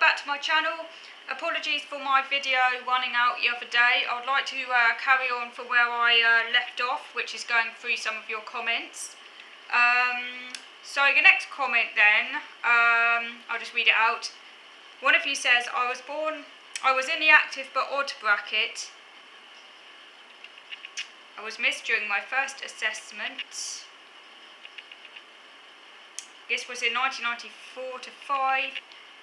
back to my channel. Apologies for my video running out the other day. I would like to carry on from where I left off, which is going through some of your comments. So the next comment then, I'll just read it out. One of you says, I was in the active but odd bracket. I was missed during my first assessment. This was in 1994 to 5,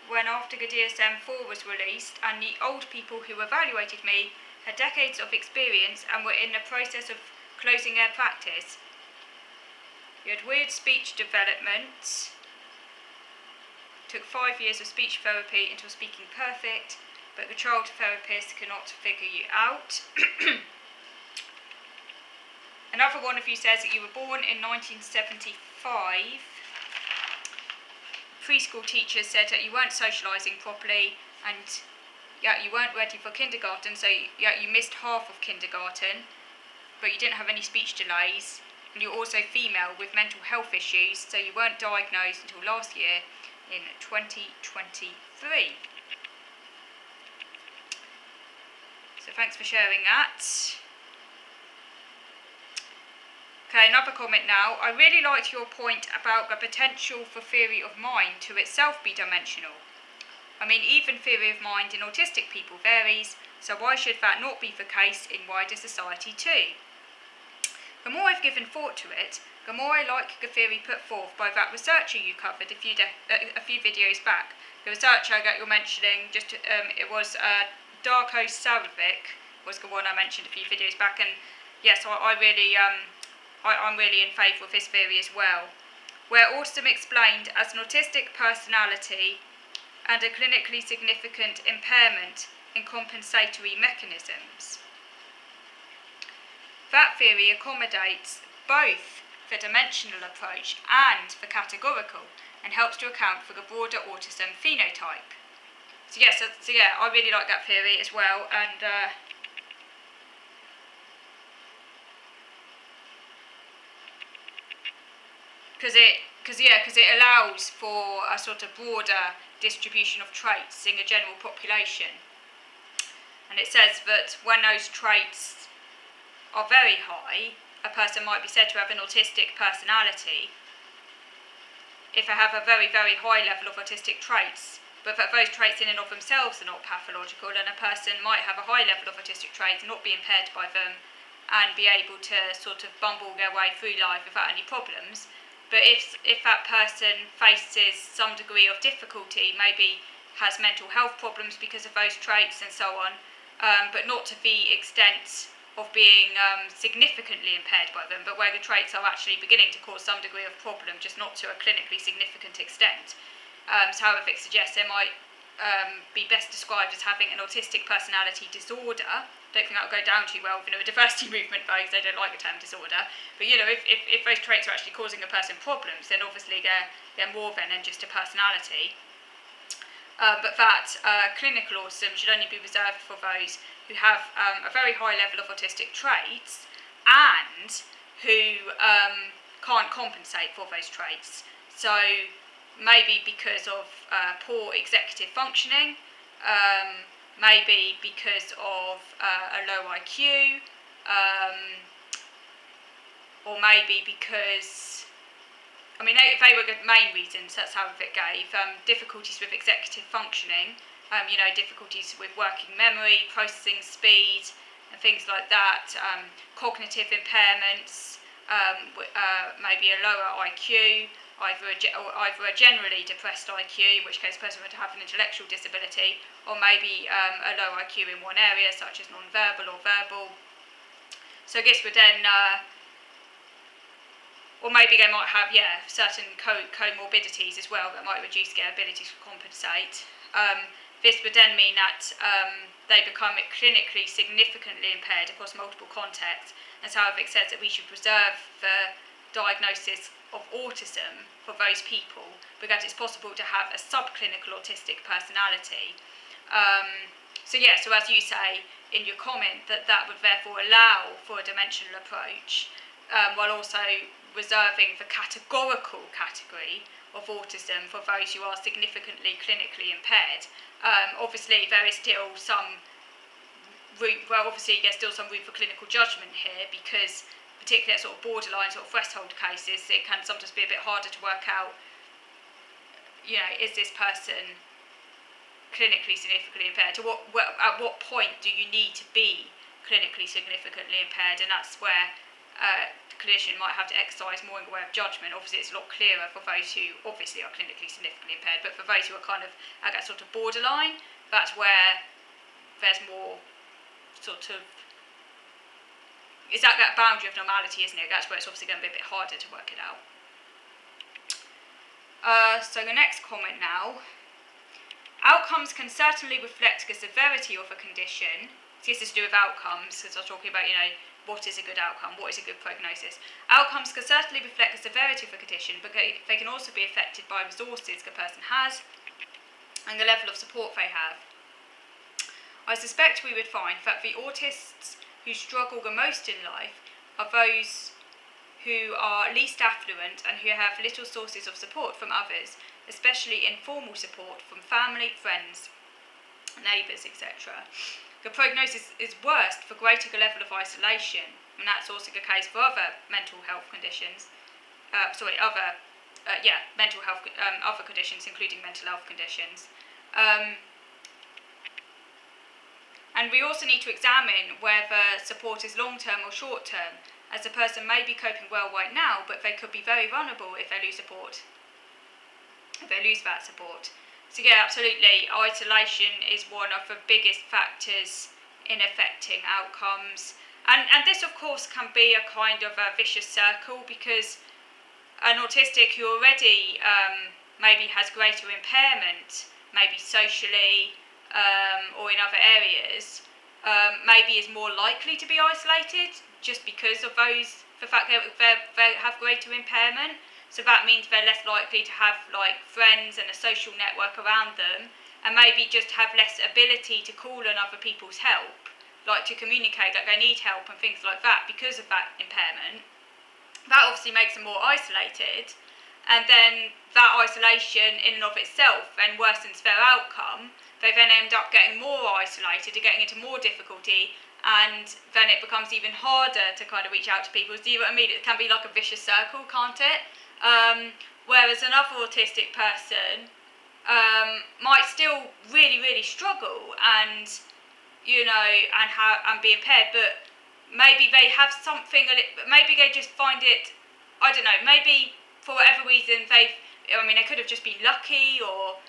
when after the DSM-4 was released, and the old people who evaluated me had decades of experience and were in the process of closing their practice. You had weird speech development, took 5 years of speech therapy until speaking perfect, but the child therapist cannot figure you out. Another one of you says that you were born in 1975. Preschool teachers said that you weren't socialising properly and you weren't ready for kindergarten, so you missed half of kindergarten, but you didn't have any speech delays, and you're also female with mental health issues, so you weren't diagnosed until last year in 2023. So thanks for sharing that. Okay, another comment now. I really liked your point about the potential for theory of mind to itself be dimensional. I mean, even theory of mind in autistic people varies, so why should that not be the case in wider society too? The more I've given thought to it, the more I like the theory put forth by that researcher you covered a few videos back. The researcher that you're mentioning, it was Darko Saravic was the one I mentioned a few videos back, and yes, I'm really in favour of this theory as well, where autism explained as an autistic personality and a clinically significant impairment in compensatory mechanisms. That theory accommodates both the dimensional approach and the categorical and helps to account for the broader autism phenotype. So yeah, I really like that theory as well, and because it allows for a sort of broader distribution of traits in the general population. And it says that when those traits are very high, a person might be said to have an autistic personality if they have a very, very high level of autistic traits, but that those traits in and of themselves are not pathological, and a person might have a high level of autistic traits, not be impaired by them, and be able to sort of bumble their way through life without any problems. But if that person faces some degree of difficulty, maybe has mental health problems because of those traits and so on, but not to the extent of being significantly impaired by them, but where the traits are actually beginning to cause some degree of problem, just not to a clinically significant extent. So however, it suggests they might be best described as having an autistic personality disorder. Don't think that will go down too well with the diversity movement, because they don't like the term disorder. But if those traits are actually causing a person problems, then obviously they're more than just a personality. But that clinical autism should only be reserved for those who have a very high level of autistic traits and who can't compensate for those traits. So maybe because of poor executive functioning, maybe because of a low IQ, or maybe because, I mean, they were the main reasons. That's how it gave. Difficulties with executive functioning, difficulties with working memory, processing speed, and things like that. Cognitive impairments, maybe a lower IQ, either a generally depressed IQ, in which case the person would have an intellectual disability, or maybe a low IQ in one area, such as non-verbal or verbal. So this would then, or maybe they might have, certain comorbidities as well that might reduce their ability to compensate. This would then mean that they become clinically significantly impaired across multiple contexts, and so it says that we should preserve the diagnosis of autism for those people, because it's possible to have a subclinical autistic personality. So as you say in your comment, that would therefore allow for a dimensional approach, while also reserving the categorical category of autism for those who are significantly clinically impaired. Obviously, there is still some there's still some room for clinical judgment here, because particularly at sort of borderline sort of threshold cases, it can sometimes be a bit harder to work out, is this person clinically significantly impaired? At what point do you need to be clinically significantly impaired? And that's where the clinician might have to exercise more in the way of judgment. Obviously, it's a lot clearer for those who obviously are clinically significantly impaired, but for those who are kind of at that sort of borderline, that's where there's more sort of, it's at that boundary of normality, isn't it? That's where it's obviously going to be a bit harder to work it out. So the next comment now. Outcomes can certainly reflect the severity of a condition. So this is to do with outcomes, because I was talking about, what is a good outcome, what is a good prognosis. Outcomes can certainly reflect the severity of a condition, but they can also be affected by resources the person has and the level of support they have. I suspect we would find that the autists who struggle the most in life are those who are least affluent and who have little sources of support from others, especially informal support from family, friends, neighbours, etc. The prognosis is worst for greater level of isolation, and that's also the case for other mental health conditions. Other conditions, including mental health conditions. And we also need to examine whether support is long-term or short-term, as the person may be coping well right now, but they could be very vulnerable if they lose support, if they lose that support. So yeah, absolutely, isolation is one of the biggest factors in affecting outcomes. And this, of course, can be a kind of a vicious circle, because an autistic who already maybe has greater impairment, maybe socially, or in other areas, maybe is more likely to be isolated just because of the fact that they have greater impairment. So that means they're less likely to have friends and a social network around them, and maybe just have less ability to call on other people's help, to communicate that they need help and things like that because of that impairment. That obviously makes them more isolated, and then that isolation in and of itself then worsens their outcome. They then end up getting more isolated and getting into more difficulty, and then it becomes even harder to kind of reach out to people. Do you know what I mean? It can be like a vicious circle, can't it? Whereas another autistic person might still really, really struggle and be impaired, but maybe they have something. Maybe they just find it. I don't know. Maybe for whatever reason they could have just been lucky, or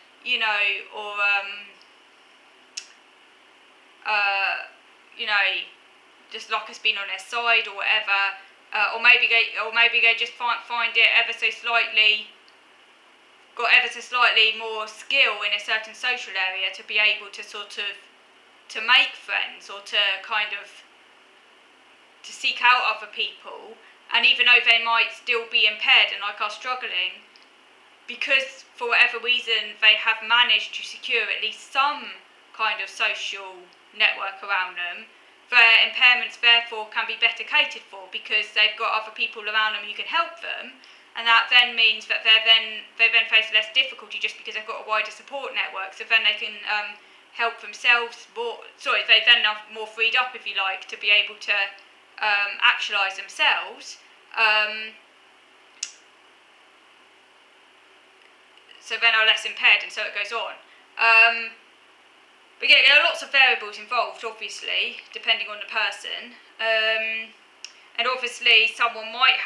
just luck has been on their side or whatever, or maybe they just find it ever so slightly more skill in a certain social area to be able to sort of to make friends, or to kind of to seek out other people, and even though they might still be impaired and are struggling, because for whatever reason they have managed to secure at least some kind of social network around them, their impairments therefore can be better catered for, because they've got other people around them who can help them, and that then means that they then face less difficulty just because they've got a wider support network. So then they can help themselves more. They then are more freed up, if you like, to be able to actualise themselves. So then are less impaired, and so it goes on. But yeah, there are lots of variables involved, obviously, depending on the person. And obviously, someone might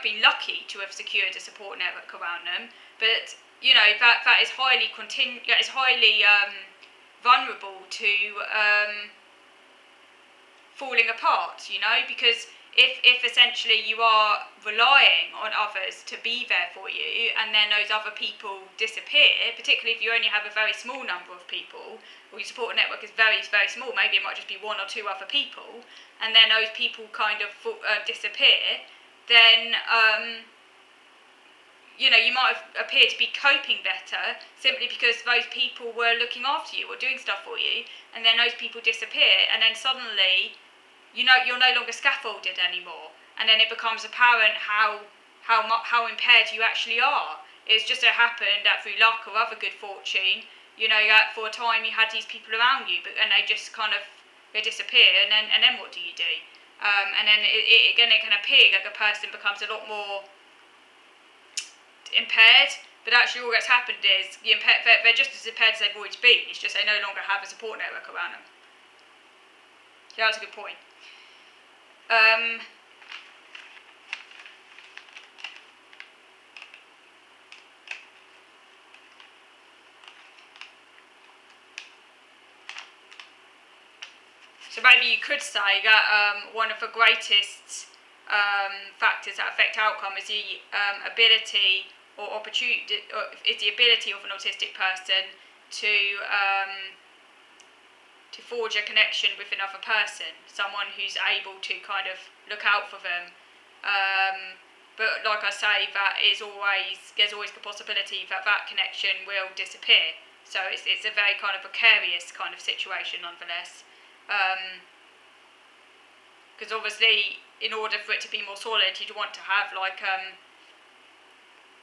be lucky to have secured a support network around them, but that is highly vulnerable to falling apart. Because if essentially you are relying on others to be there for you, and then those other people disappear, particularly if you only have a very small number of people, or your support network is very, very small, maybe it might just be one or two other people, and then those people kind of disappear, then you might have appeared to be coping better simply because those people were looking after you or doing stuff for you, and then those people disappear, and then suddenly you're no longer scaffolded anymore, and then it becomes apparent how how impaired you actually are. It's just so happened that through luck or other good fortune, for a time you had these people around you, and they just kind of they disappear, and then what do you do? And then it can appear like a person becomes a lot more impaired, but actually all that's happened is they're just as impaired as they've always been. It's just they no longer have a support network around them. Yeah, that's a good point. So maybe you could say that one of the greatest factors that affect outcome is the ability or opportunity, is the ability of an autistic person to forge a connection with another person, someone who's able to kind of look out for them. But like I say, there's always the possibility that connection will disappear. So it's a very kind of precarious kind of situation nonetheless. Because obviously, in order for it to be more solid, you'd want to have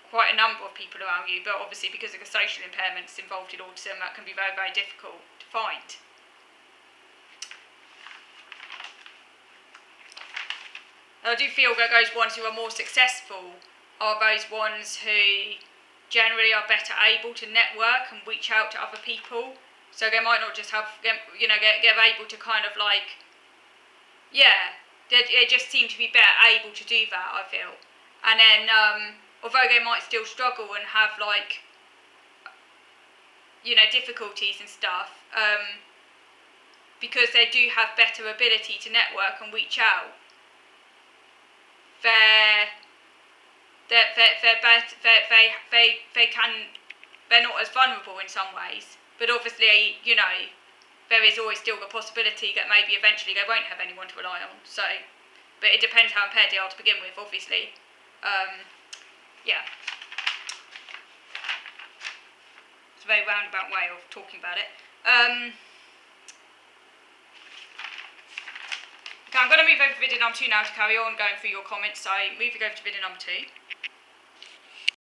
quite a number of people around you. But obviously, because of the social impairments involved in autism, that can be very, very difficult to find. I do feel that those ones who are more successful are those ones who generally are better able to network and reach out to other people. So they might not just have, they're able to kind of they just seem to be better able to do that, I feel. And then, although they might still struggle and have difficulties and stuff, because they do have better ability to network and reach out, they're not as vulnerable in some ways. But obviously, there is always still the possibility that maybe eventually they won't have anyone to rely on. So, but it depends how impaired they are to begin with, obviously. It's a very roundabout way of talking about it. Okay, I'm going to move over to video number 2 now to carry on going through your comments. So moving over to video number 2.